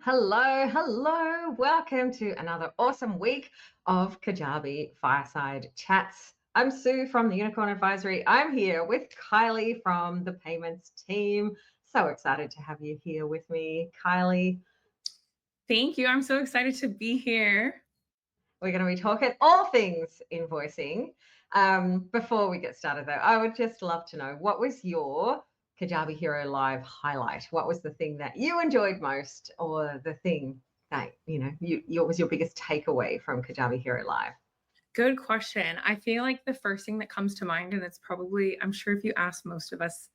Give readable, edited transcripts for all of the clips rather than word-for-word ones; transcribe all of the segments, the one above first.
Hello. Welcome to another awesome week of Kajabi Fireside Chats. I'm Sue from the Unicorn Advisory. I'm here with Kylie from the payments team. So excited to have you here with me, Kylie. Thank you. I'm so excited to be here. We're going to be talking all things invoicing. Before we get started, though, I would just love to know, what was your Kajabi Hero Live highlight? What was the thing that you enjoyed most, or the thing that was your biggest takeaway from Kajabi Hero Live? Good question. I feel like the first thing that comes to mind, and it's probably, I'm sure if you ask most of us,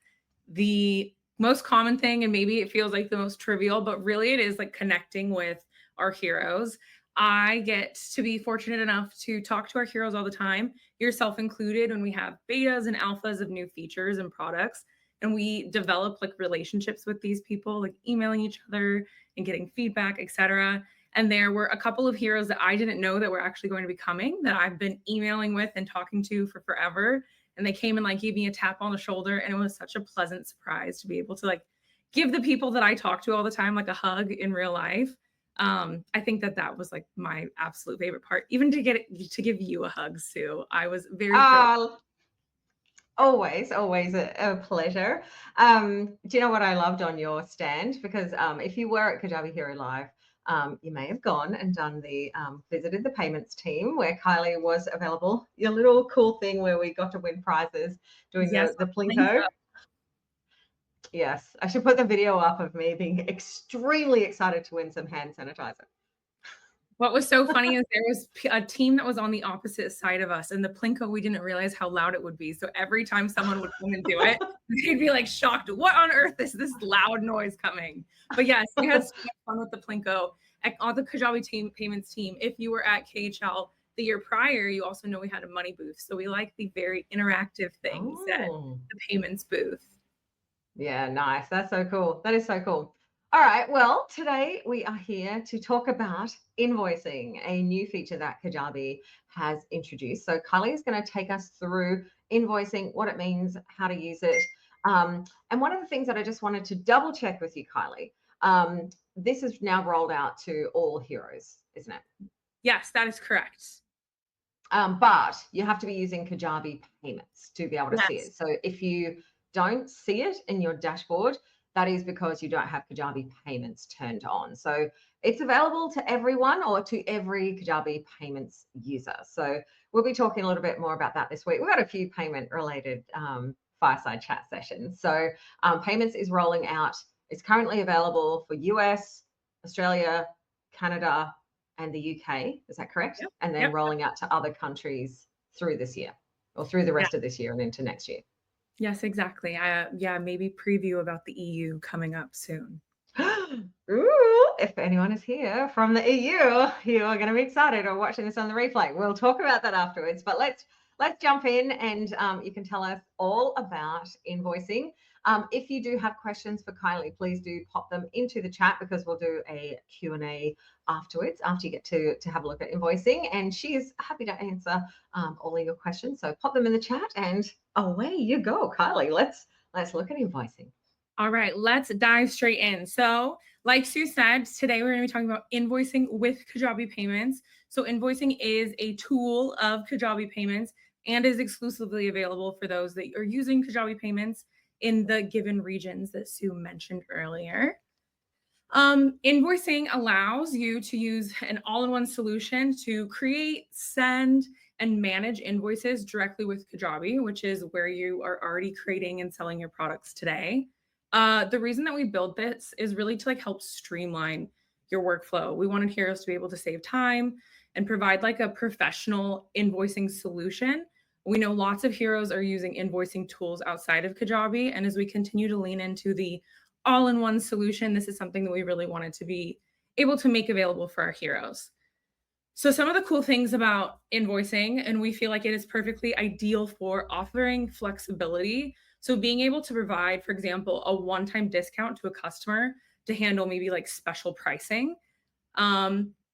the most common thing, and maybe it feels like the most trivial, but really it is like connecting with our heroes. I get to be fortunate enough to talk to our heroes all the time, yourself included, when we have betas and alphas of new features and products. And we develop like relationships with these people, like emailing each other and getting feedback, etc. And there were a couple of heroes that I didn't know that were actually going to be coming that I've been emailing with and talking to for forever. And they came and like gave me a tap on the shoulder. And it was such a pleasant surprise to be able to like give the people that I talk to all the time like a hug in real life. I think that was like my absolute favorite part. Even to give you a hug, Sue. I was very thrilled. Oh, always a pleasure. Do you know what I loved on your stand? Because if you were at Kajabi Hero Live, you may have gone and done visited the payments team where Kylie was available. Your little cool thing where we got to win prizes doing Yes, the thank you. Plinko. Yes, I should put the video up of me being extremely excited to win some hand sanitizer. What was so funny is there was a team that was on the opposite side of us, and the Plinko, we didn't realize how loud it would be. So every time someone would come and do it, they'd be like shocked. What on earth is this loud noise coming? But yes, we had so much fun with the Plinko on the Kajabi team payments team. If you were at KHL the year prior, you also know we had a money booth. So we like the very interactive things at Oh. the payments booth. Yeah, nice. That's so cool. That is so cool. All right. Well, today we are here to talk about invoicing, a new feature that Kajabi has introduced. So Kylie is going to take us through invoicing, what it means, how to use it. And one of the things that I just wanted to double check with you, Kylie, this is now rolled out to all heroes, isn't it? Yes, that is correct. But you have to be using Kajabi payments to be able to see Yes. it. So if you don't see it in your dashboard, that is because you don't have Kajabi payments turned on. So it's available to everyone, or to every Kajabi payments user. So we'll be talking a little bit more about that this week. We've got a few payment related fireside chat sessions. So payments is rolling out. It's currently available for US, Australia, Canada, and the UK. Is that correct? Yep. And then Yep. rolling out to other countries through this year, or through the Yeah. rest of this year and into next year. Yes, exactly. Yeah, maybe preview about the EU coming up soon. Ooh, if anyone is here from the EU, you are going to be excited, or watching this on the replay. We'll talk about that afterwards. But let's jump in, and you can tell us all about invoicing. If you do have questions for Kylie, please do pop them into the chat, because we'll do a Q&A afterwards, after you get to have a look at invoicing, and she is happy to answer all of your questions. So pop them in the chat, and away you go, Kylie. Let's look at invoicing. All right, let's dive straight in. So, like Sue said, today we're going to be talking about invoicing with Kajabi payments. So, invoicing is a tool of Kajabi payments and is exclusively available for those that are using Kajabi payments in the given regions that Sue mentioned earlier. Invoicing allows you to use an all-in-one solution to create, send, and manage invoices directly with Kajabi, which is where you are already creating and selling your products today. The reason that we built this is really to like help streamline your workflow. We wanted heroes to be able to save time and provide like a professional invoicing solution. We know lots of heroes are using invoicing tools outside of Kajabi, and as we continue to lean into the all-in-one solution, this is something that we really wanted to be able to make available for our heroes. So some of the cool things about invoicing, and we feel like it is perfectly ideal for offering flexibility. So being able to provide, for example, a one-time discount to a customer to handle maybe like special pricing.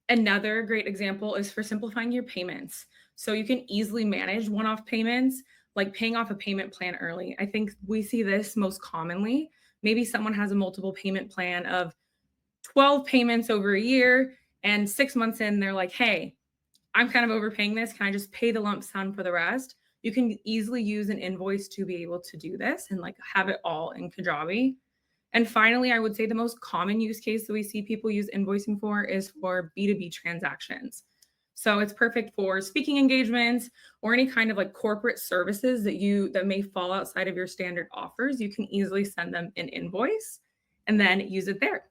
Another great example is for simplifying your payments. So you can easily manage one-off payments, like paying off a payment plan early. I think we see this most commonly. Maybe someone has a multiple payment plan of 12 payments over a year, and 6 months in, they're like, hey, I'm kind of overpaying this. Can I just pay the lump sum for the rest? You can easily use an invoice to be able to do this and like have it all in Kajabi. And finally, I would say the most common use case that we see people use invoicing for is for B2B transactions. So it's perfect for speaking engagements or any kind of like corporate services that may fall outside of your standard offers. You can easily send them an invoice and then use it there.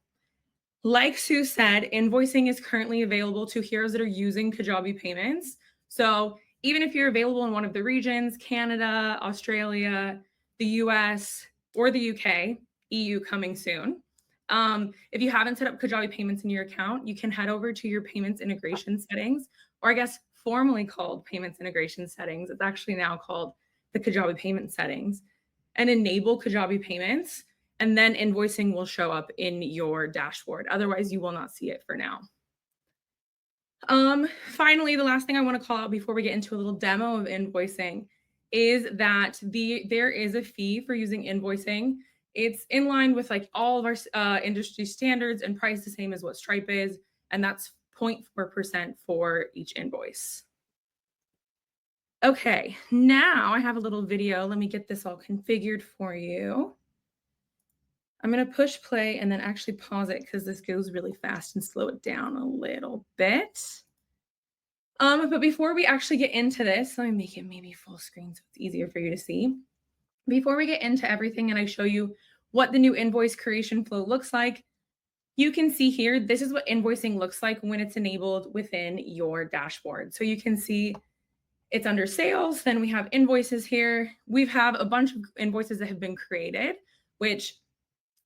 Like Sue said, invoicing is currently available to heroes that are using Kajabi payments. So even if you're available in one of the regions, Canada, Australia, the US, or the UK, EU coming soon. If you haven't set up Kajabi payments in your account, you can head over to your payments integration settings, or I guess formerly called payments integration settings. It's actually now called the Kajabi payment settings, and enable Kajabi payments. And then invoicing will show up in your dashboard. Otherwise, you will not see it for now. Finally, the last thing I want to call out before we get into a little demo of invoicing is that there is a fee for using invoicing. It's in line with like all of our industry standards and priced the same as what Stripe is, and that's 0.4% for each invoice. Okay, now I have a little video. Let me get this all configured for you. I'm going to push play and then actually pause it because this goes really fast and slow it down a little bit. But before we actually get into this, let me make it maybe full screen so it's easier for you to see. Before we get into everything and I show you what the new invoice creation flow looks like, you can see here, this is what invoicing looks like when it's enabled within your dashboard. So you can see it's under sales, then we have invoices here. We have a bunch of invoices that have been created, which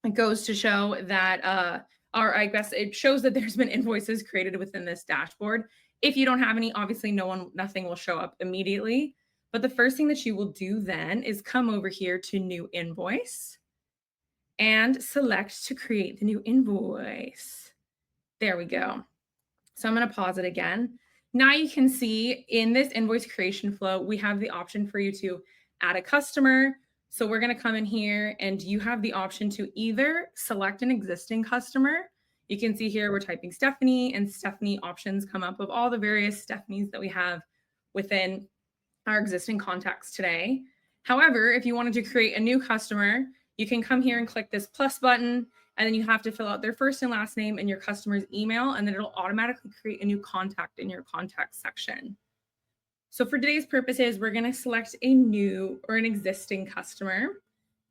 it goes to show that, or I guess it shows that there's been invoices created within this dashboard. If you don't have any, obviously nothing will show up immediately. But the first thing that you will do then is come over here to new invoice and select to create the new invoice. There we go. So I'm going to pause it again. Now you can see in this invoice creation flow, we have the option for you to add a customer. So we're going to come in here and you have the option to either select an existing customer. You can see here we're typing Stephanie, and Stephanie options come up of all the various Stephanies that we have within our existing contacts today. However, if you wanted to create a new customer, you can come here and click this plus button, and then you have to fill out their first and last name and your customer's email, and then it'll automatically create a new contact in your contact section. So for today's purposes, we're going to select a new or an existing customer.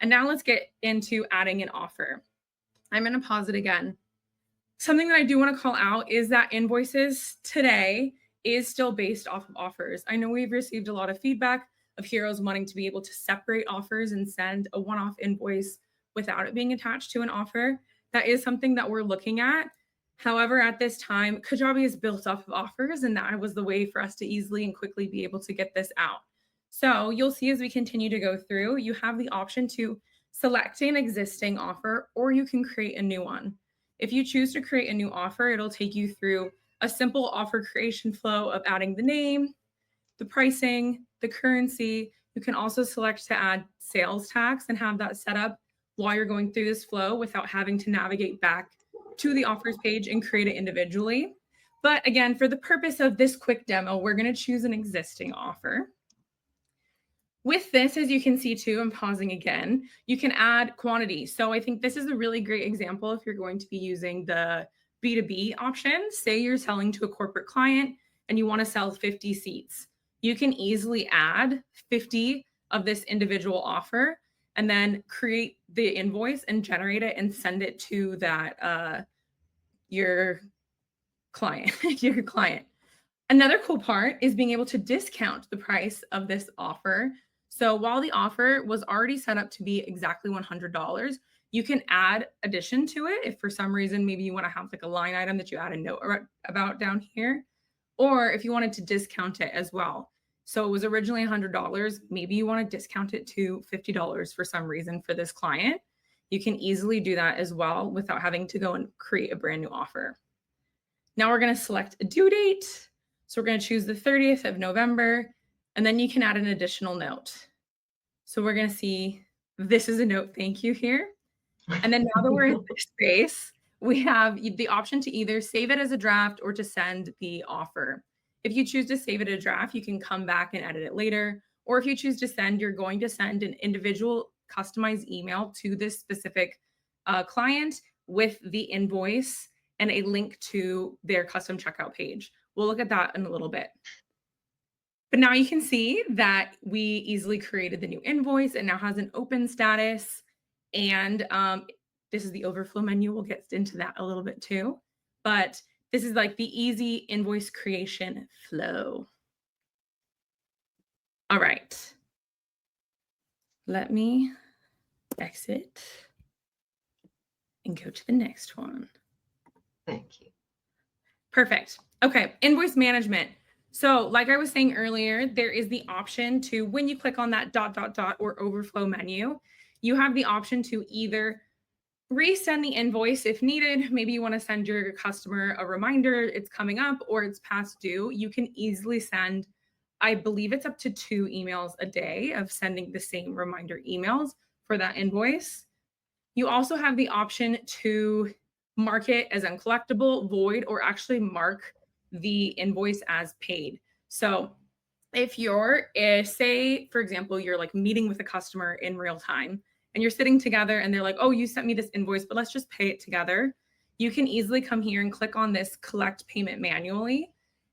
And now let's get into adding an offer. I'm going to pause it again. Something that I do want to call out is that invoices today is still based off of offers. I know we've received a lot of feedback of heroes wanting to be able to separate offers and send a one-off invoice without it being attached to an offer. That is something that we're looking at. However, at this time, Kajabi is built off of offers, and that was the way for us to easily and quickly be able to get this out. So you'll see as we continue to go through, you have the option to select an existing offer, or you can create a new one. If you choose to create a new offer, it'll take you through a simple offer creation flow of adding the name, the pricing, the currency. You can also select to add sales tax and have that set up while you're going through this flow without having to navigate back to the offers page and create it individually. But again, for the purpose of this quick demo, we're going to choose an existing offer. With this, as you can see too, I'm pausing again, you can add quantity. So I think this is a really great example if you're going to be using the B2B option. Say you're selling to a corporate client and you want to sell 50 seats. You can easily add 50 of this individual offer and then create the invoice and generate it and send it to that your client. Another cool part is being able to discount the price of this offer. So while the offer was already set up to be exactly $100, you can add addition to it if for some reason maybe you want to have like a line item that you add a note about down here, or if you wanted to discount it as well. So it was originally $100, maybe you want to discount it to $50 for some reason for this client. You can easily do that as well without having to go and create a brand new offer. Now we're going to select a due date. So we're going to choose the 30th of November, and then you can add an additional note. So we're going to see, this is a note, thank you here. And then now that we're in this space, we have the option to either save it as a draft or to send the offer. If you choose to save it as a draft, you can come back and edit it later. Or if you choose to send, you're going to send an individual customized email to this specific client with the invoice and a link to their custom checkout page. We'll look at that in a little bit. But now you can see that we easily created the new invoice. It now has an open status. And this is the overflow menu. We'll get into that a little bit too. But this is like the easy invoice creation flow. All right. Let me exit and go to the next one. Thank you. Perfect. Okay, invoice management. So like I was saying earlier, there is the option to, when you click on that ... or overflow menu, you have the option to either resend the invoice if needed. Maybe you want to send your customer a reminder it's coming up or it's past due. You can easily send, I believe it's up to 2 emails a day of sending the same reminder emails for that invoice. You also have the option to mark it as uncollectible, void, or actually mark the invoice as paid. So if you're, say, for example, you're like meeting with a customer in real time and you're sitting together and they're like, oh, you sent me this invoice, but let's just pay it together. You can easily come here and click on this collect payment manually,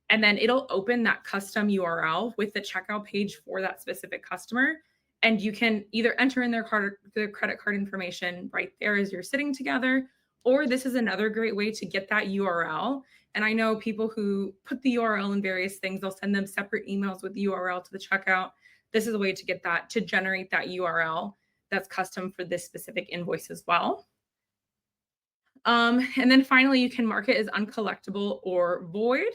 and then it'll open that custom URL with the checkout page for that specific customer. And you can either enter in their credit card information right there as you're sitting together, or this is another great way to get that URL. And I know people who put the URL in various things, they'll send them separate emails with the URL to the checkout. This is a way to get that, to generate that URL that's custom for this specific invoice as well. And then finally, you can mark it as uncollectible or void.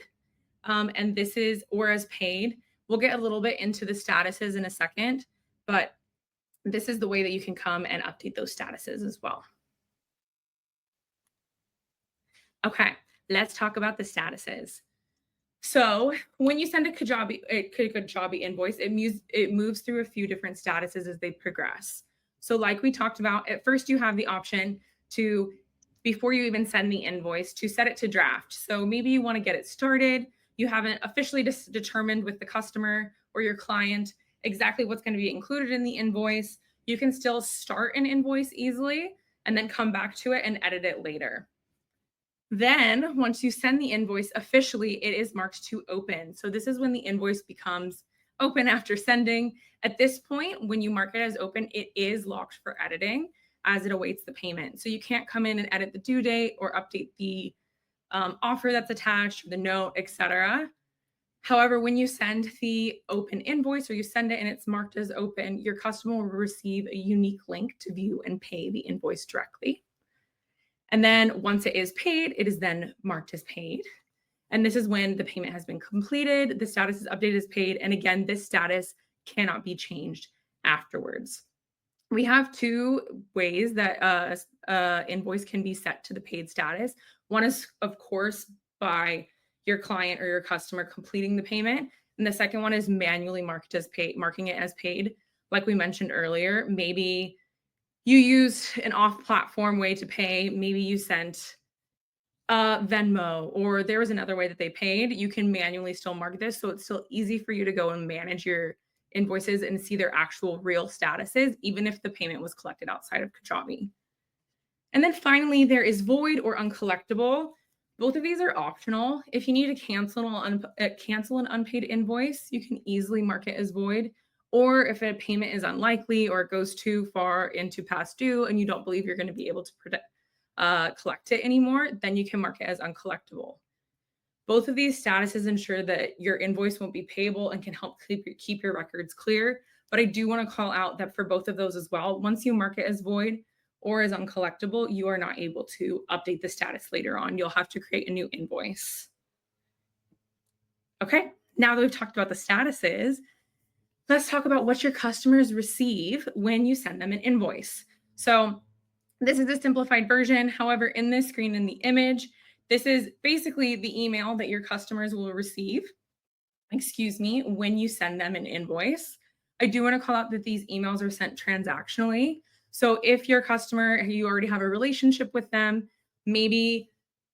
And this is, or as paid. We'll get a little bit into the statuses in a second, but this is the way that you can come and update those statuses as well. Okay, let's talk about the statuses. So when you send a Kajabi invoice, it moves through a few different statuses as they progress. So like we talked about, at first you have the option to, before you even send the invoice, to set it to draft. So maybe you want to get it started. You haven't officially determined with the customer or your client exactly what's going to be included in the invoice. You can still start an invoice easily and then come back to it and edit it later. Then once you send the invoice officially, it is marked to open. So this is when the invoice becomes open after sending. At this point, when you mark it as open, it is locked for editing as it awaits the payment. So you can't come in and edit the due date or update the offer that's attached, the note, etc. However, when you send the open invoice or you send it and it's marked as open, your customer will receive a unique link to view and pay the invoice directly. And then once it is paid, it is then marked as paid. And this is when the payment has been completed, the status is updated as paid. And again, this status cannot be changed afterwards. We have 2 ways that invoice can be set to the paid status. One is, of course, by your client or your customer completing the payment. And the second one is manually marked as paid, marking it as paid. Like we mentioned earlier, maybe you use an off-platform way to pay. Maybe you sent Venmo, or there was another way that they paid. You can manually still mark this. So it's still easy for you to go and manage your invoices and see their actual real statuses, even if the payment was collected outside of Kajabi. And then finally, there is void or uncollectible. Both of these are optional. If you need to cancel an unpaid invoice, you can easily mark it as void. Or if a payment is unlikely or it goes too far into past due and you don't believe you're going to be able to collect it anymore, then you can mark it as uncollectible. Both of these statuses ensure that your invoice won't be payable and can help keep your records clear. But I do want to call out that for both of those as well, once you mark it as void or as uncollectible, you are not able to update the status later on. You'll have to create a new invoice. Okay, now that we've talked about the statuses, let's talk about what your customers receive when you send them an invoice. So this is a simplified version. However, in this screen in the image, this is basically the email that your customers will receive, when you send them an invoice. I do want to call out that these emails are sent transactionally. So if your customer, you already have a relationship with them, maybe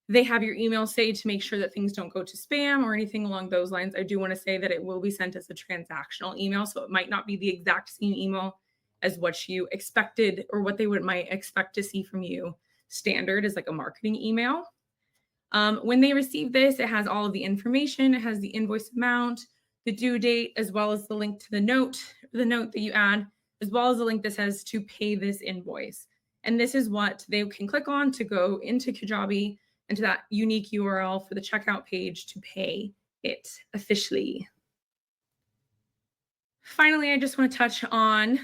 they have your email saved to make sure that things don't go to spam or anything along those lines. I do want to say that it will be sent as a transactional email. So it might not be the exact same email as what you expected or what they might expect to see from you standard as like a marketing email. When they receive this, it has all of the information. It has the invoice amount, the due date, as well as the link to the note that you add, as well as the link that says to pay this invoice. And this is what they can click on to go into Kajabi, into that unique URL for the checkout page to pay it officially. Finally, I just want to touch on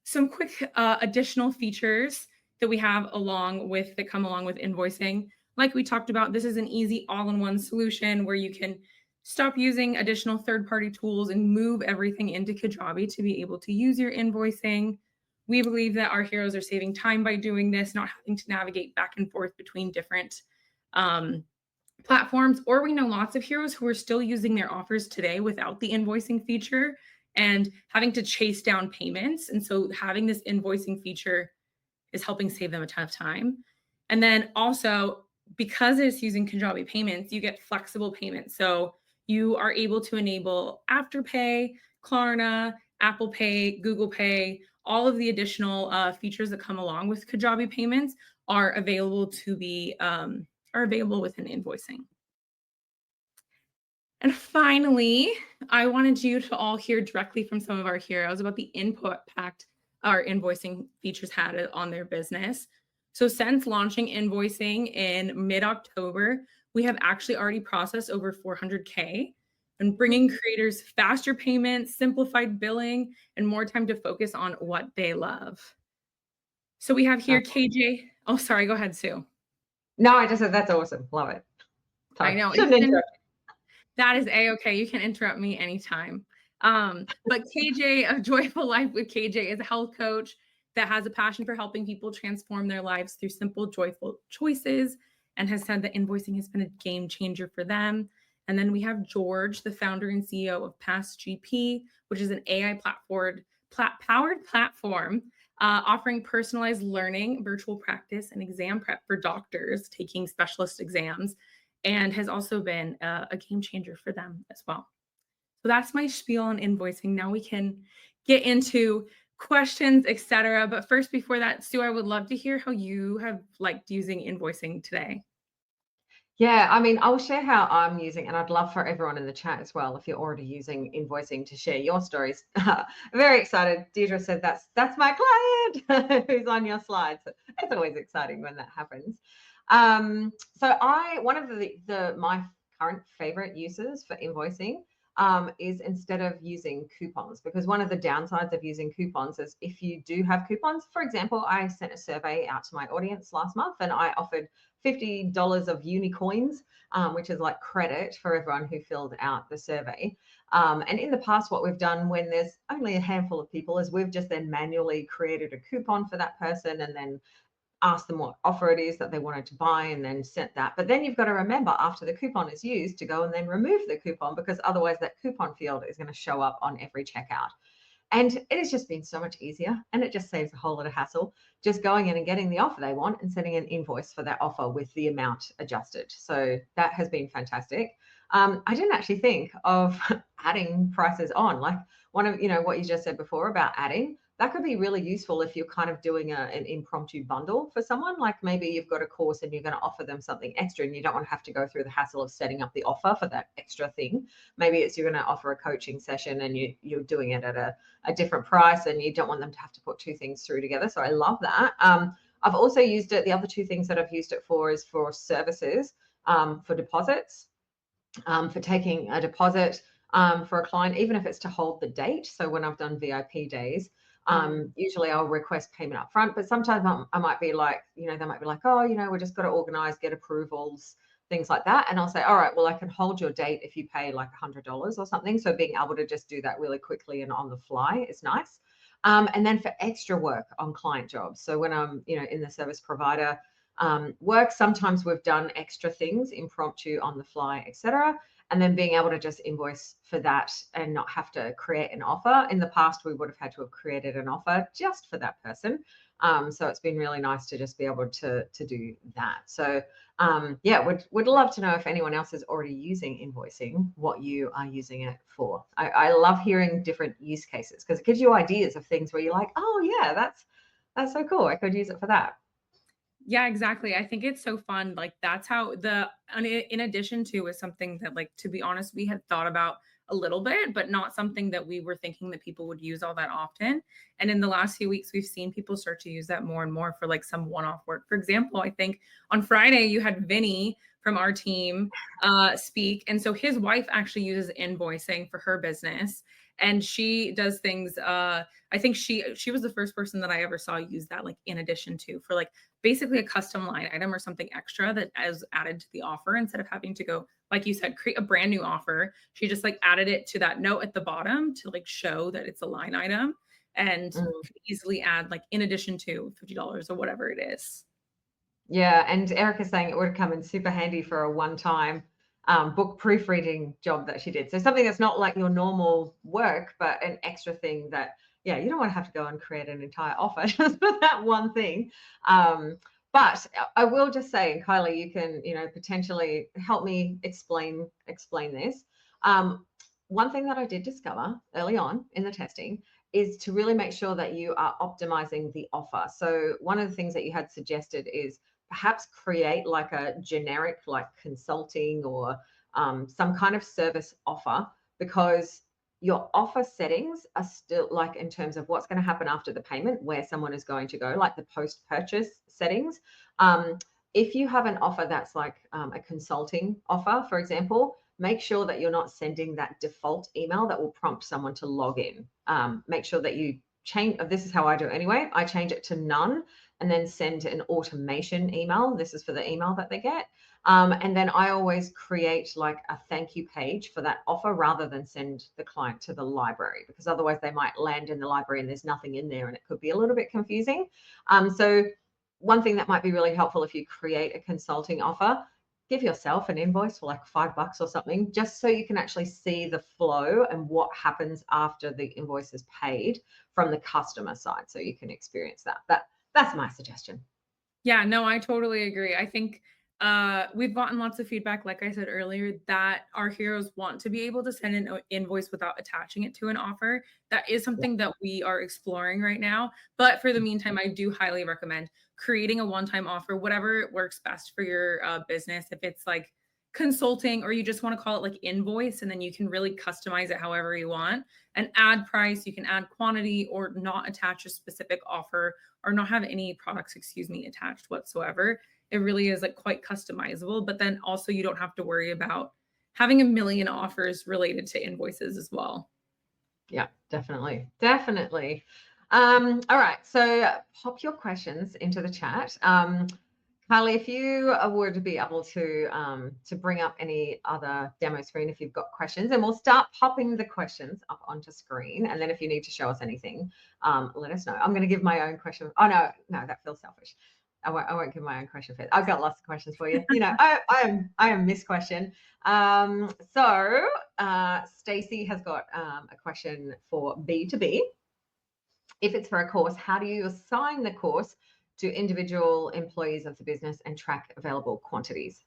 some quick additional features that we have that come along with invoicing. Like we talked about, this is an easy all-in-one solution where you can stop using additional third-party tools and move everything into Kajabi to be able to use your invoicing. We believe that our heroes are saving time by doing this, not having to navigate back and forth between different platforms, or we know lots of heroes who are still using their offers today without the invoicing feature and having to chase down payments. And so having this invoicing feature is helping save them a ton of time. And then also, because it's using Kajabi payments, you get flexible payments. So you are able to enable Afterpay, Klarna, Apple Pay, Google Pay, all of the additional features that come along with Kajabi payments are available within invoicing. And finally, I wanted you to all hear directly from some of our heroes about the impact our invoicing features had on their business. So since launching invoicing in mid-October, we have actually already processed over 400K and bringing creators faster payments, simplified billing, and more time to focus on what they love. So we have here KJ. Oh, sorry. Go ahead, Sue. No, I just said that's awesome. Love it. Sorry. I know. That is A-okay. You can interrupt me anytime. But KJ of Joyful Life with KJ is a health coach that has a passion for helping people transform their lives through simple, joyful choices, and has said that invoicing has been a game changer for them. And then we have George, the founder and CEO of PastGP, which is an AI powered platform offering personalized learning, virtual practice, and exam prep for doctors taking specialist exams, and has also been a game changer for them as well. So that's my spiel on invoicing. Now we can get into questions, etc. But first, before that, Sue, I would love to hear how you have liked using invoicing today. Yeah, I mean, I'll share how I'm using, and I'd love for everyone in the chat as well, if you're already using invoicing, to share your stories. Very excited. Deirdre said that's my client who's on your slides. It's always exciting when that happens. So one of my current favorite uses for invoicing is instead of using coupons, because one of the downsides of using coupons is if you do have coupons. For example, I sent a survey out to my audience last month and I offered $50 of Unicoins, which is like credit for everyone who filled out the survey. And in the past, what we've done when there's only a handful of people is we've just then manually created a coupon for that person and then asked them what offer it is that they wanted to buy and then sent that. But then you've got to remember, after the coupon is used, to go and then remove the coupon, because otherwise that coupon field is going to show up on every checkout. And it has just been so much easier, and it just saves a whole lot of hassle, just going in and getting the offer they want and sending an invoice for that offer with the amount adjusted. So that has been fantastic. I didn't actually think of adding prices on, like one of, what you just said before about adding. That could be really useful if you're kind of doing an impromptu bundle for someone. Like maybe you've got a course and you're going to offer them something extra and you don't want to have to go through the hassle of setting up the offer for that extra thing. Maybe it's you're going to offer a coaching session and you're doing it at a different price and you don't want them to have to put two things through together. So I love that. I've also used it. The other two things that I've used it for is for services, for deposits, for taking a deposit for a client, even if it's to hold the date. So when I've done VIP days, usually I'll request payment up front, but sometimes I might be like, they might be like, oh, we just got to organize, get approvals, things like that. And I'll say, all right, well, I can hold your date if you pay like $100 or something. So being able to just do that really quickly and on the fly is nice. And then for extra work on client jobs. So when I'm, in the service provider work, sometimes we've done extra things, impromptu, on the fly, etc. and then being able to just invoice for that and not have to create an offer. In the past, we would have had to have created an offer just for that person. So it's been really nice to just be able to do that. So yeah, would love to know if anyone else is already using invoicing, what you are using it for. I love hearing different use cases because it gives you ideas of things where you're like, oh yeah, that's so cool. I could use it for that. Yeah, exactly. I think it's so fun. Like that's how and in addition to is something that, like, to be honest, we had thought about a little bit, but not something that we were thinking that people would use all that often. And in the last few weeks, we've seen people start to use that more and more for like some one-off work. For example, I think on Friday you had Vinny from our team speak. And so his wife actually uses invoicing for her business. And she does things, I think she was the first person that I ever saw use that, like in addition to, for like basically a custom line item or something extra that is added to the offer instead of having to go, like you said, create a brand new offer. She just like added it to that note at the bottom to like show that it's a line item, and could easily add like in addition to $50 or whatever it is. Yeah, and Erica's saying it would come in super handy for a one-time book proofreading job that she did. So something that's not like your normal work, but an extra thing that, yeah, you don't want to have to go and create an entire offer just for that one thing. But I will just say, and Kylie, you can, potentially help me explain this. One thing that I did discover early on in the testing is to really make sure that you are optimizing the offer. So one of the things that you had suggested is perhaps create like a generic, like consulting or some kind of service offer, because your offer settings are still like in terms of what's going to happen after the payment, where someone is going to go, like the post-purchase settings. If you have an offer that's like a consulting offer, for example, make sure that you're not sending that default email that will prompt someone to log in. Make sure that you change, this is how I do it anyway. I change it to none and then send an automation email. This is for the email that they get. And then I always create like a thank you page for that offer rather than send the client to the library, because otherwise they might land in the library and there's nothing in there and it could be a little bit confusing. So one thing that might be really helpful if you create a consulting offer, give yourself an invoice for like $5 or something, just so you can actually see the flow and what happens after the invoice is paid from the customer side, so you can experience that. That's my suggestion. Yeah, no, I totally agree. I think we've gotten lots of feedback, like I said earlier, that our heroes want to be able to send an invoice without attaching it to an offer. That is something that we are exploring right now. But for the meantime, I do highly recommend creating a one-time offer, whatever works best for your business. If it's like consulting, or you just want to call it like invoice, and then you can really customize it however you want and add price, you can add quantity, or not attach a specific offer, or not have any products, attached whatsoever. It really is like quite customizable, but then also you don't have to worry about having a million offers related to invoices as well. Yeah, definitely. All right, so pop your questions into the chat. Kylie, if you would be able to bring up any other demo screen if you've got questions, and we'll start popping the questions up onto screen. And then if you need to show us anything, let us know. I'm going to give my own question. Oh, no, that feels selfish. I won't give my own question first. I've got lots of questions for you. I am Miss Question. So Stacey has got a question for B2B. If it's for a course, how do you assign the course to individual employees of the business and track available quantities?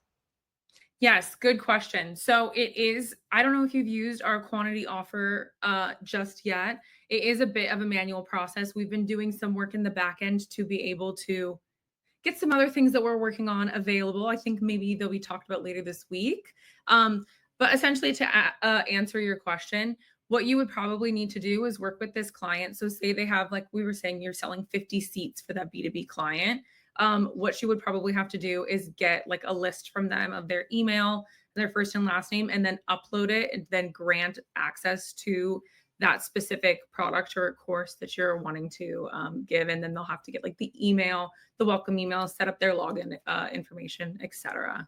Yes, good question. So it is, I don't know if you've used our quantity offer just yet. It is a bit of a manual process. We've been doing some work in the back end to be able to get some other things that we're working on available. I think maybe they'll be talked about later this week. But essentially, to answer your question, what you would probably need to do is work with this client. So say they have, like we were saying, you're selling 50 seats for that B2B client. What you would probably have to do is get like a list from them of their email, their first and last name, and then upload it, and then grant access to that specific product or course that you're wanting to give. And then they'll have to get like the email, the welcome email, set up their login information, etc.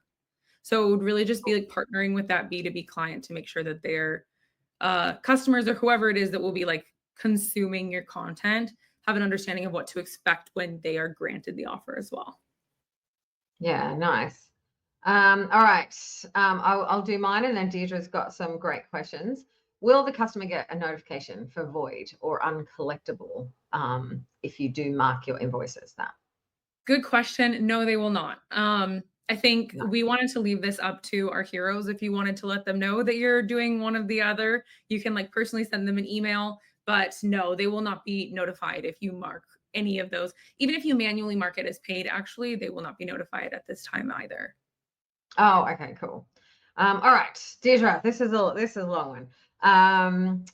So it would really just be like partnering with that B2B client to make sure that their customers, or whoever it is that will be like consuming your content, have an understanding of what to expect when they are granted the offer as well. Yeah, nice. All right. I'll do mine, and then Deirdre's got some great questions. Will the customer get a notification for void or uncollectible if you do mark your invoices that? Good question. No, they will not. I think No. we wanted to leave this up to our heroes. If you wanted to let them know that you're doing one of the other, you can like personally send them an email. But no, they will not be notified if you mark any of those. Even if you manually mark it as paid, actually, they will not be notified at this time either. Oh, okay, cool. All right, Deirdre, this is a long one.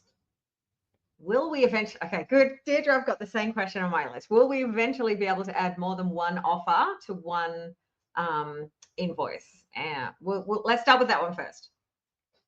Will we eventually, okay, good. Deirdre, I've got the same question on my list. Will we eventually be able to add more than one offer to one invoice? Let's start with that one first.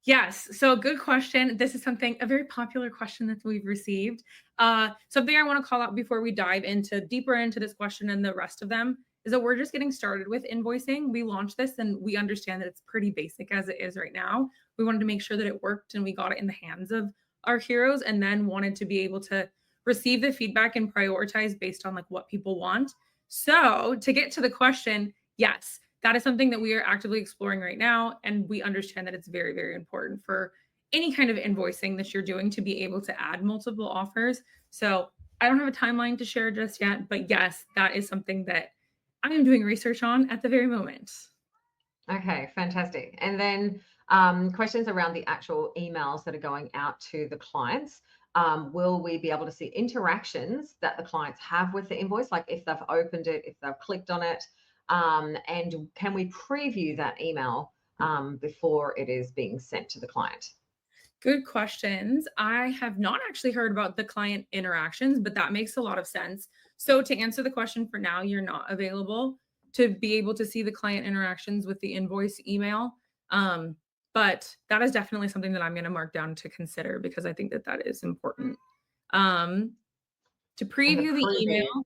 Yes. So good question. This is a very popular question that we've received. Something I want to call out before we dive deeper into this question and the rest of them is that we're just getting started with invoicing. We launched this and we understand that it's pretty basic as it is right now. We wanted to make sure that it worked and we got it in the hands of our heroes, and then wanted to be able to receive the feedback and prioritize based on like what people want. So to get to the question, yes, that is something that we are actively exploring right now. And we understand that it's very, very important for any kind of invoicing that you're doing to be able to add multiple offers. So I don't have a timeline to share just yet, but yes, that is something that I am doing research on at the very moment. Okay, fantastic. And then questions around the actual emails that are going out to the clients. Will we be able to see interactions that the clients have with the invoice, like if they've opened it, if they've clicked on it, and can we preview that email before it is being sent to the client? Good questions. I have not actually heard about the client interactions, but that makes a lot of sense. So, to answer the question for now, you're not available to be able to see the client interactions with the invoice email. Um, but that is definitely something that I'm going to mark down to consider because I think that that is important. Um, to And the preview the preview. email,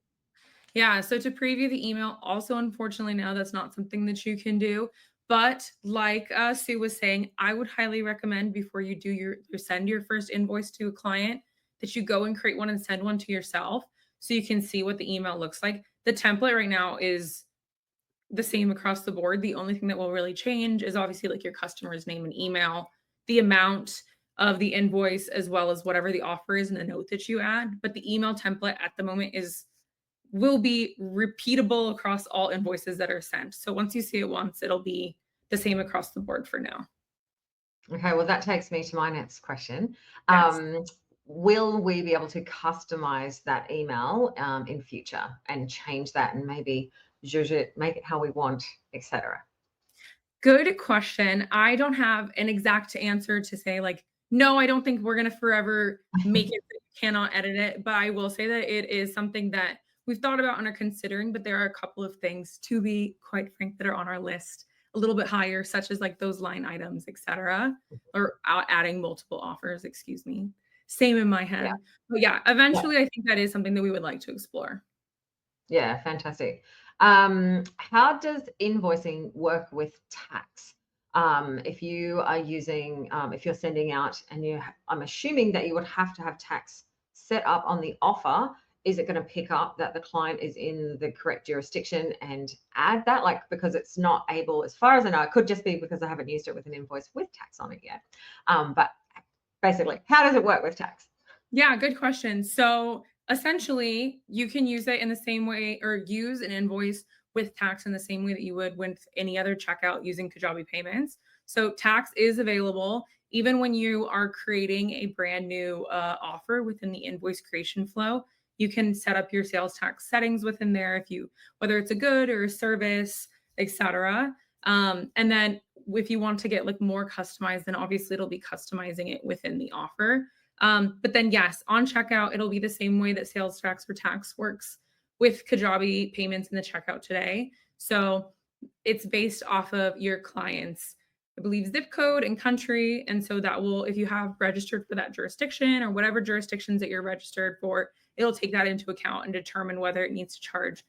yeah, so to preview the email, also unfortunately now that's not something that you can do. But like Sue was saying, I would highly recommend before you do your send your first invoice to a client that you go and create one and send one to yourself so you can see what the email looks like. The template right now is the same across the board. The only thing that will really change is obviously like your customer's name and email, the amount of the invoice, as well as whatever the offer is and the note that you add. But the email template at the moment will be repeatable across all invoices that are sent. So once you see it once, it'll be the same across the board for now. Okay, well, that takes me to my next question. Yes. Will we be able to customize that email in future and change that and maybe zhuzh it, make it how we want, etc.? Good question. I don't have an exact answer to say, like, no, I don't think we're going to forever make it that you cannot edit it. But I will say that it is something that we've thought about and are considering. But there are a couple of things, to be quite frank, that are on our list a little bit higher, such as like those line items, etc., or adding multiple offers, excuse me. Same in my Yeah. head. But yeah, eventually, I think that is something that we would like to explore. Yeah, fantastic. How does invoicing work with tax? If you are using, if you're sending out and I'm assuming that you would have to have tax set up on the offer. Is it going to pick up that the client is in the correct jurisdiction and add that? Like, because it's not able, as far as I know, it could just be because I haven't used it with an invoice with tax on it yet. But basically, how does it work with tax? Yeah, good question. So essentially, you can use it in the same way or use an invoice with tax in the same way that you would with any other checkout using Kajabi payments. So tax is available even when you are creating a brand new offer within the invoice creation flow. You can set up your sales tax settings within there if you whether it's a good or a service, etc. And then if you want to get like more customized, then obviously it'll be customizing it within the offer. But then, yes, on checkout, it'll be the same way that sales tax or tax works with Kajabi payments in the checkout today. So it's based off of your client's, I believe, zip code and country. And so that will, if you have registered for that jurisdiction or whatever jurisdictions that you're registered for, it'll take that into account and determine whether it needs to charge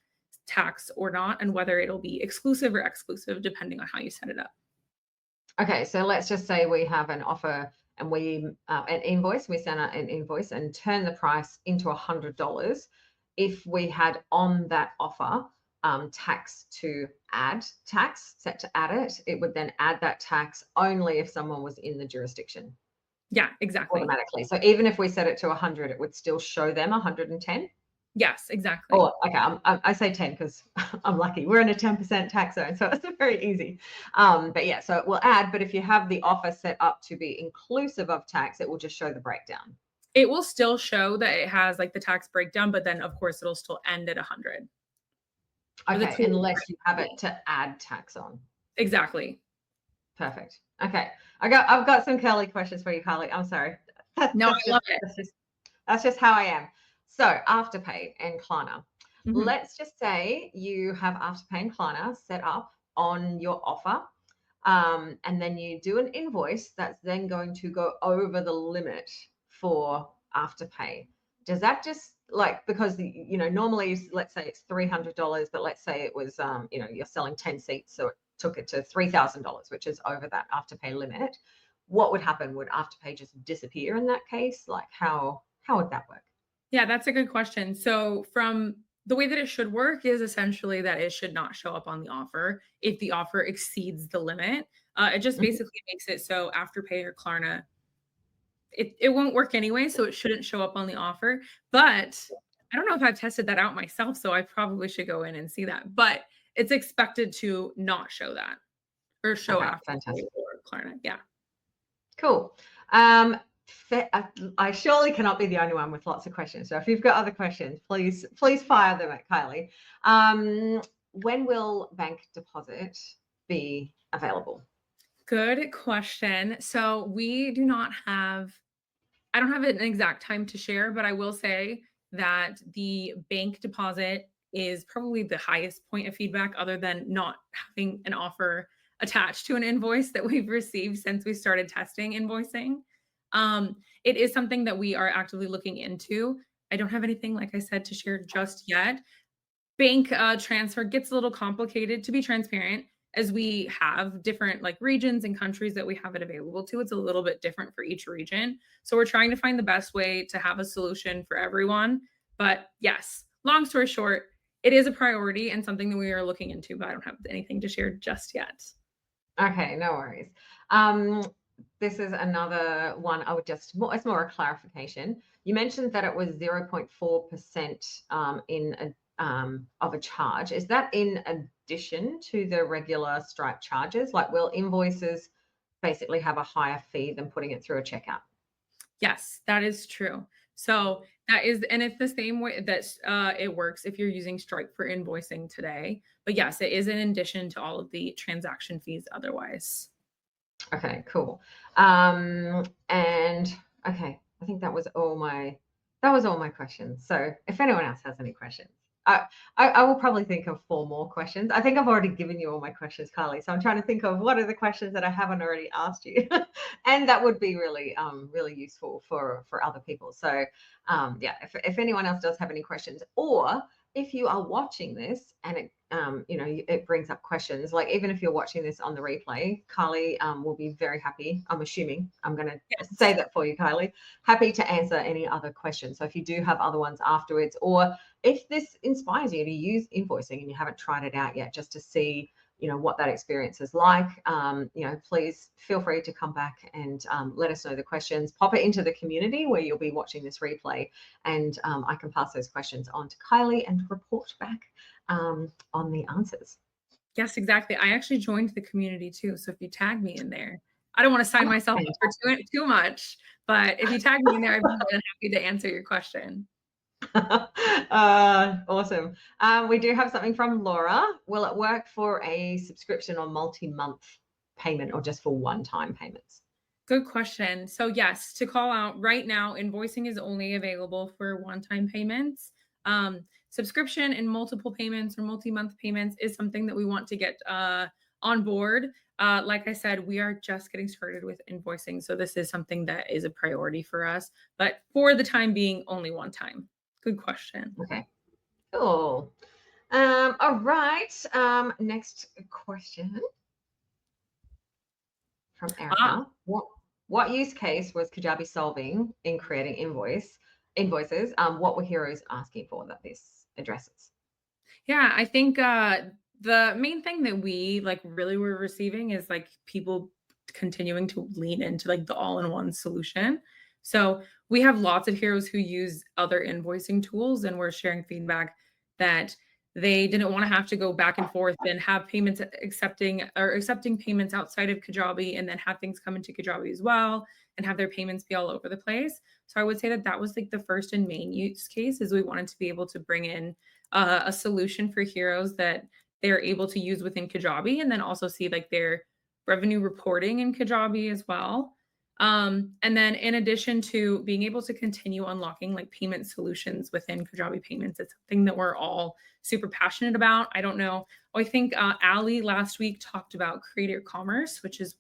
tax or not, and whether it'll be exclusive or exclusive, depending on how you set it up. Okay, so let's just say we have an offer and we an invoice. We send out an invoice and turn the price into $100. If we had on that offer tax to add tax, set to add it, it would then add that tax only if someone was in the jurisdiction Yeah, exactly. automatically. So even if we set it to 100, it would still show them 110. Yes, exactly. Oh, okay. I say 10 because I'm lucky. We're in a 10% tax zone, so it's very easy. But yeah, so it will add. But if you have the offer set up to be inclusive of tax, it will just show the breakdown. It will still show that it has like the tax breakdown, but then of course it'll still end at 100. Okay, unless you have it to add tax on. Exactly. Perfect. Okay, I've got some curly questions for you, Kylie. I'm sorry. No, I love it. That's just how I am. So Afterpay and Klarna. Mhm. Let's just say you have Afterpay and Klarna set up on your offer, and then you do an invoice that's then going to go over the limit for Afterpay. Does that just like, because normally let's say it's $300, but let's say it was you're selling 10 seats, so it took it to $3,000, which is over that Afterpay limit. What would happen? Would Afterpay just disappear in that case? Like how would that work? Yeah, that's a good question. So from the way that it should work is essentially that it should not show up on the offer if the offer exceeds the limit. It just basically makes it so Afterpay or Klarna, it won't work anyway, so it shouldn't show up on the offer. But I don't know if I've tested that out myself, so I probably should go in and see that. But it's expected to not show that or show Okay, Afterpay fantastic. or Klarna. Yeah. Cool. I surely cannot be the only one with lots of questions. So if you've got other questions, please fire them at Kylie. When will bank deposit be available? Good question. So we do not have, I don't have an exact time to share, but I will say that the bank deposit is probably the highest point of feedback other than not having an offer attached to an invoice that we've received since we started testing invoicing. It is something that we are actively looking into. I don't have anything, like I said, to share just yet. Bank transfer gets a little complicated, to be transparent, as we have different like regions and countries that we have it available to. It's a little bit different for each region. So we're trying to find the best way to have a solution for everyone. But yes, long story short, it is a priority and something that we are looking into, but I don't have anything to share just yet. Okay, no worries. This is another one. It's more a clarification. You mentioned that it was 0.4% of a charge. Is that in addition to the regular Stripe charges? Like, will invoices basically have a higher fee than putting it through a checkout? Yes, that is true. So that is, and it's the same way that it works if you're using Stripe for invoicing today. But yes, it is in addition to all of the transaction fees otherwise. Okay, cool. And okay, I think that was all my questions. So if anyone else has any questions, I will probably think of 4 more questions. I think I've already given you all my questions, Kylie. So I'm trying to think of what are the questions that I haven't already asked you, and that would be really really useful for other people. So yeah, if anyone else does have any questions, or if you are watching this and it it brings up questions, like even if you're watching this on the replay, Kylie will be very happy. I'm assuming I'm going to say that for you, Kylie. Happy to answer any other questions. So if you do have other ones afterwards, or if this inspires you to use invoicing and you haven't tried it out yet, just to see what that experience is like, please feel free to come back and let us know the questions. Pop it into the community where you'll be watching this replay, and I can pass those questions on to Kylie and report back on the answers. Yes, exactly. I actually joined the community too. So if you tag me in there, I don't want to sign myself up for too much, but if you tag me in there, I'd be more than happy to answer your question. Awesome. We do have something from Laura. Will it work for a subscription or multi-month payment, or just for one-time payments? Good question. So yes, to call out right now, invoicing is only available for one-time payments. Subscription and multiple payments or multi-month payments is something that we want to get on board. Like I said, we are just getting started with invoicing. So this is something that is a priority for us, but for the time being, only one time. Good question. Okay, cool. All right. Next question from Erica. What use case was Kajabi solving in creating invoices? What were heroes asking for that this addresses? Yeah, I think the main thing that we like really were receiving is like people continuing to lean into like the all-in-one solution. So we have lots of heroes who use other invoicing tools, and we're sharing feedback that they didn't want to have to go back and forth and have payments accepting payments outside of Kajabi and then have things come into Kajabi as well and have their payments be all over the place. So I would say that that was like the first and main use case is we wanted to be able to bring in a solution for heroes that they're able to use within Kajabi and then also see like their revenue reporting in Kajabi as well. And then in addition to being able to continue unlocking like payment solutions within Kajabi payments, it's something that we're all super passionate about. I don't know. I think Ali last week talked about creator commerce, which is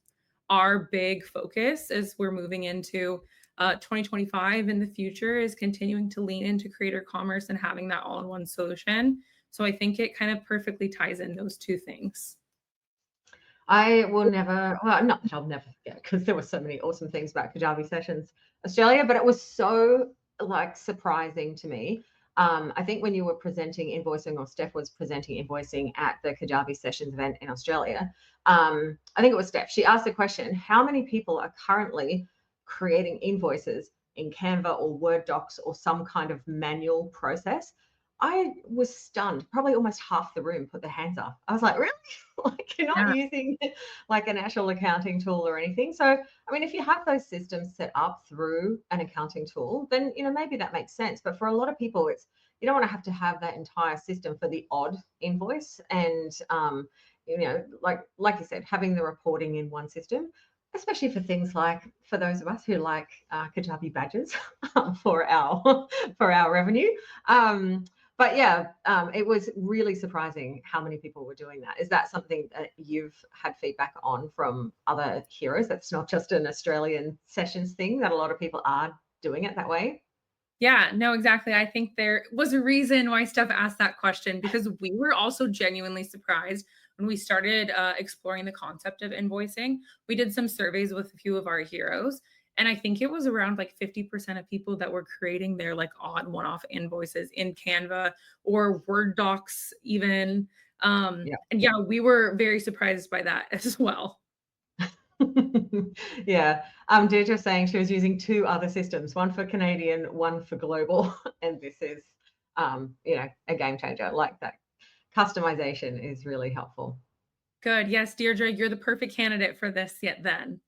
our big focus as we're moving into 2025 in the future is continuing to lean into creator commerce and having that all-in-one solution. So I think it kind of perfectly ties in those two things. I will never, well, not that I'll never forget because there were so many awesome things about Kajabi Sessions Australia, but it was so like surprising to me. I think when you were presenting invoicing, or Steph was presenting invoicing at the Kajabi Sessions event in Australia, I think it was Steph. She asked the question, how many people are currently creating invoices in Canva or Word docs or some kind of manual process? I was stunned. Probably almost half the room put their hands up. I was like, really? Like you're not Yeah. using like an actual accounting tool or anything. So, I mean, if you have those systems set up through an accounting tool, then, maybe that makes sense. But for a lot of people, it's, you don't want to have that entire system for the odd invoice. And, like you said, having the reporting in one system, especially for things like, for those of us who like Kajabi badges for our for our revenue. But yeah, it was really surprising how many people were doing that. Is that something that you've had feedback on from other heroes? That's not just an Australian sessions thing, that a lot of people are doing it that way? Yeah, no, exactly. I think there was a reason why Steph asked that question because we were also genuinely surprised when we started exploring the concept of invoicing. We did some surveys with a few of our heroes, and I think it was around like 50% of people that were creating their like odd one-off invoices in Canva or Word docs even. Yeah. And yeah, we were very surprised by that as well. Yeah. Deirdre saying she was using two other systems, one for Canadian, one for global. And this is, a game changer. Like that customization is really helpful. Good. Yes, Deirdre, you're the perfect candidate for this yet then.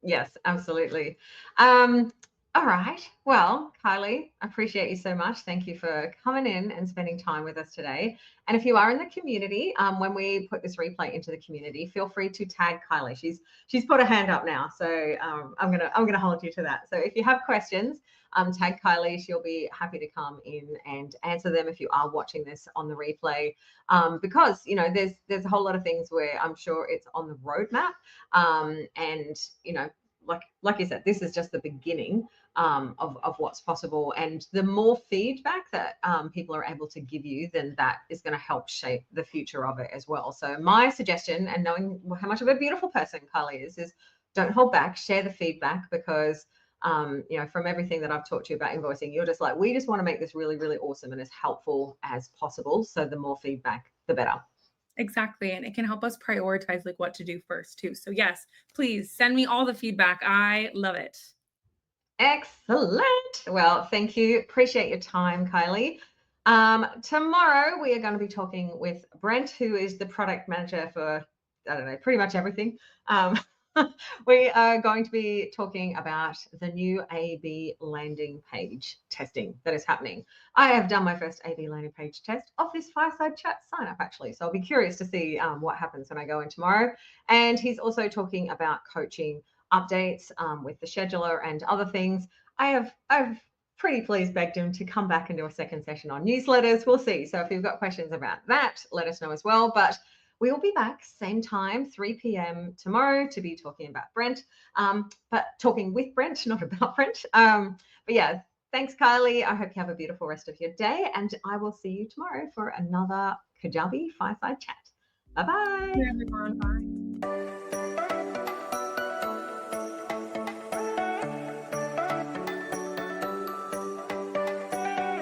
Yes, absolutely. Um, all right. Well, Kylie, I appreciate you so much. Thank you for coming in and spending time with us today. And if you are in the community, when we put this replay into the community, feel free to tag Kylie. She's put a hand up now, so I'm gonna hold you to that. So if you have questions, tag Kylie. She'll be happy to come in and answer them if you are watching this on the replay. Because there's a whole lot of things where I'm sure it's on the roadmap. And like you said, this is just the beginning of what's possible. And the more feedback that people are able to give you, then that is going to help shape the future of it as well. So my suggestion, and knowing how much of a beautiful person Kylie is don't hold back, share the feedback, because from everything that I've talked to you about invoicing, you're just like, we just want to make this really, really awesome and as helpful as possible. So the more feedback, the better. Exactly. And it can help us prioritize like what to do first too. So yes, please send me all the feedback. I love it. Excellent. Well, thank you. Appreciate your time, Kylie. Tomorrow we are going to be talking with Brent, who is the product manager for, I don't know, pretty much everything. We are going to be talking about the new A/B landing page testing that is happening. I have done my first A/B landing page test of this Fireside Chat sign up, actually. So I'll be curious to see what happens when I go in tomorrow. And he's also talking about coaching updates with the scheduler and other things. I've pretty please begged him to come back and do a second session on newsletters. We'll see. So if you've got questions about that, let us know as well. But we will be back same time, 3 p.m. tomorrow, to be talking about Brent, but talking with Brent, not about Brent. But yeah, thanks, Kylie. I hope you have a beautiful rest of your day, and I will see you tomorrow for another Kajabi Fireside Chat. Bye-bye. Yeah, everyone. Bye.